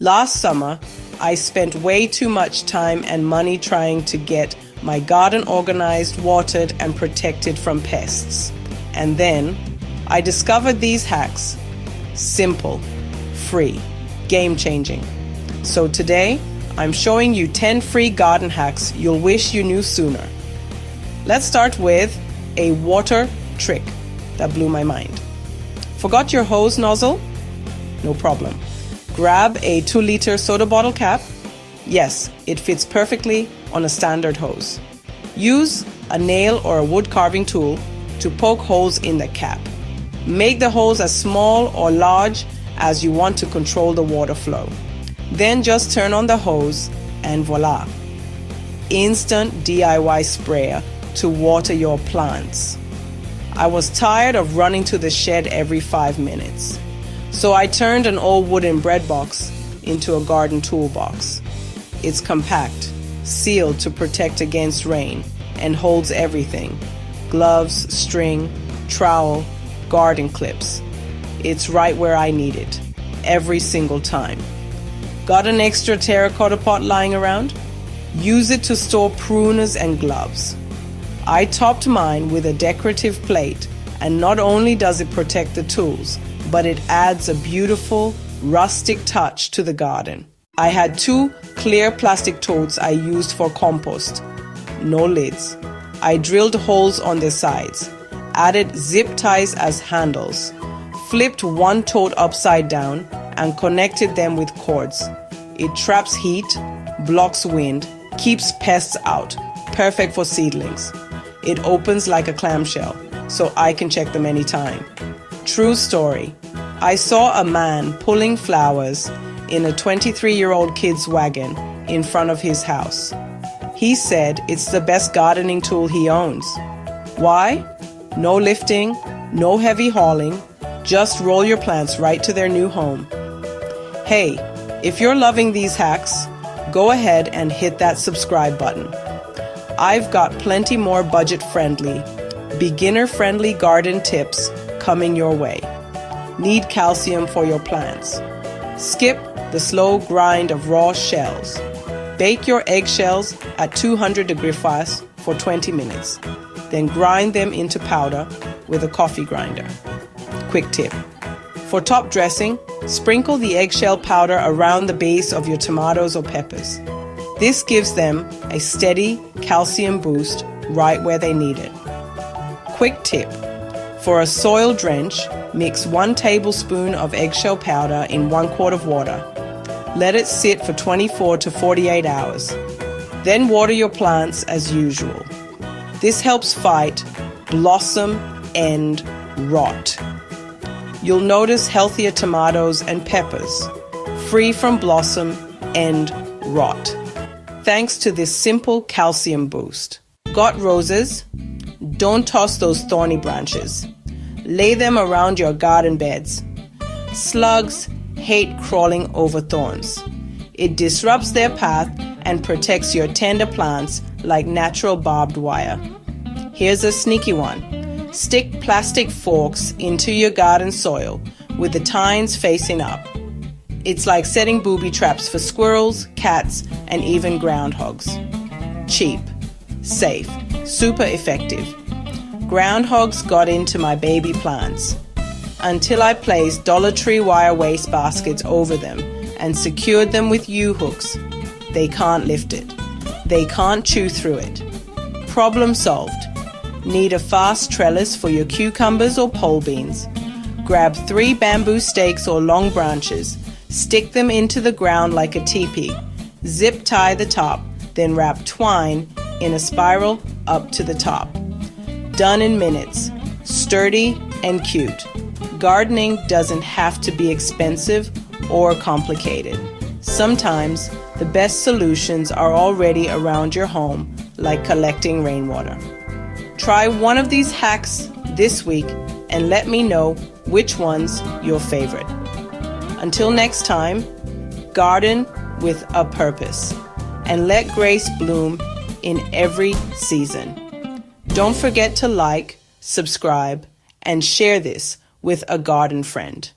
Last summer, I spent way too much time and money trying to get my garden organized, watered, and protected from pests. And then I discovered these hacks. Simple, free, game-changing. So today, I'm showing you 10 free garden hacks you'll wish you knew sooner. Let's start with a water trick that blew my mind. Forgot your hose nozzle? No problem. Grab a 2-liter soda bottle cap. Yes, it fits perfectly on a standard hose. Use a nail or a wood carving tool to poke holes in the cap. Make the holes as small or large as you want to control the water flow. Then just turn on the hose and voila! Instant DIY sprayer to water your plants. I was tired of running to the shed every 5 minutes. So I turned an old wooden Breadbox into a garden toolbox. It's compact, sealed to protect against rain, and holds everything: gloves, string, trowel, garden clips. It's right where I need it, every single time. Got an extra terracotta pot lying around? Use it to store pruners and gloves. I topped mine with a decorative plate, and not only does it protect the tools, but it adds a beautiful, rustic touch to the garden. I had 2 clear plastic totes I used for compost. No lids. I drilled holes on their sides, added zip ties as handles, flipped one tote upside down, and connected them with cords. It traps heat, blocks wind, keeps pests out. Perfect for seedlings. It opens like a clamshell, so I can check them anytime. True story. I saw a man pulling flowers in a 23-year-old kid's wagon in front of his house. He said it's the best gardening tool he owns. Why? No lifting, no heavy hauling, just roll your plants right to their new home. Hey, if you're loving these hacks, go ahead and hit that subscribe button. I've got plenty more budget-friendly, beginner-friendly garden tips coming your way. Need calcium for your plants? Skip the slow grind of raw shells. Bake your eggshells at 200-degree fast for 20 minutes. Then grind them into powder with a coffee grinder. Quick tip. For top dressing, sprinkle the eggshell powder around the base of your tomatoes or peppers. This gives them a steady calcium boost right where they need it. Quick tip. For a soil drench, mix 1 tablespoon of eggshell powder in 1 quart of water. Let it sit for 24 to 48 hours. Then water your plants as usual. This helps fight blossom end rot. You'll notice healthier tomatoes and peppers, free from blossom end rot, thanks to this simple calcium boost. Got roses? Don't toss those thorny branches. Lay them around your garden beds. Slugs hate crawling over thorns. It disrupts their path and protects your tender plants like natural barbed wire. Here's a sneaky one. Stick plastic forks into your garden soil with the tines facing up. It's like setting booby traps for squirrels, cats, and even groundhogs. Cheap, safe, super effective. Groundhogs got into my baby plants until I placed Dollar Tree wire wastebaskets over them and secured them with U-hooks. They can't lift it. They can't chew through it. Problem solved. Need a fast trellis for your cucumbers or pole beans? Grab 3 bamboo stakes or long branches, stick them into the ground like a teepee, zip tie the top, then wrap twine in a spiral up to the top. Done in minutes. Sturdy and cute. Gardening doesn't have to be expensive or complicated. Sometimes the best solutions are already around your home, like collecting rainwater. Try one of these hacks this week and let me know which one's your favorite. Until next time, garden with a purpose and let grace bloom in every season. Don't forget to like, subscribe, and share this with a garden friend.